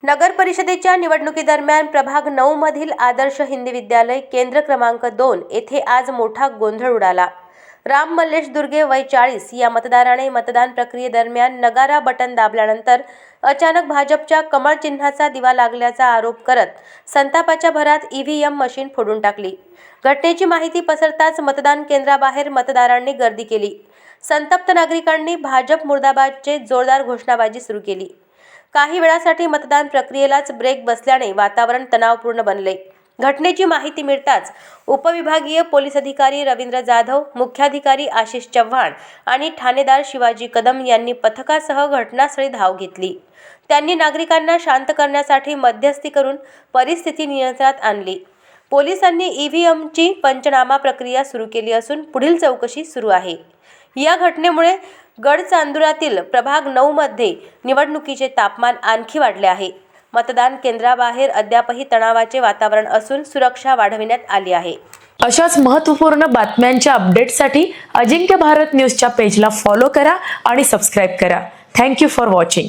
नगर परिषदेच्या निवडणुकीदरम्यान प्रभाग 9 मधील आदर्श हिंदी विद्यालय केंद्र क्रमांक 2 येथे आज मोठा गोंधळ उडाला। राम मल्लेश दुर्गे वय 40 या मतदाराने मतदान प्रक्रियेदरम्यान नगारा बटन दाबल्यानंतर अचानक भाजपच्या कमळ चिन्हाचा दिवा लागल्याचा आरोप करत संतापाच्या भरात ईव्हीएम मशीन फोडून टाकली। घटनेची माहिती पसरताच मतदान केंद्राबाहेर मतदारांनी गर्दी केली। संतप्त नागरिकांनी भाजप मुर्दाबादचे जोरदार घोषणाबाजी सुरू केली। काही वेळासाठी मतदान प्रक्रियेलाच ब्रेक बसल्याने वातावरण तणावपूर्ण बनले। घटनेची माहिती मिळताच उपविभागीय पोलीस अधिकारी रवींद्र जाधव, मुख्याधिकारी आशिष चव्हाण आणि ठाणेदार शिवाजी कदम यांनी पथकासह घटनास्थळी धाव घेतली। त्यांनी नागरिकांना शांत करण्यासाठी मध्यस्थी करून परिस्थिती नियंत्रणात आणली। पोलिसांनी ईव्हीएमची पंचनामा प्रक्रिया सुरू केली असून पुढील चौकशी सुरू आहे। या घटनेमुळे गडचांदुरातील प्रभाग 9 मध्ये निवडणुकीचे तापमान आणखी वाढले आहे। मतदान केंद्राबाहेर अद्यापही तणावाचे वातावरण असून सुरक्षा वाढविण्यात आली आहे। अशाच महत्त्वपूर्ण बातम्यांच्या अपडेटसाठी अजिंक्य भारत न्यूजच्या पेजला फॉलो करा आणि सबस्क्राइब करा। Thank you for watching.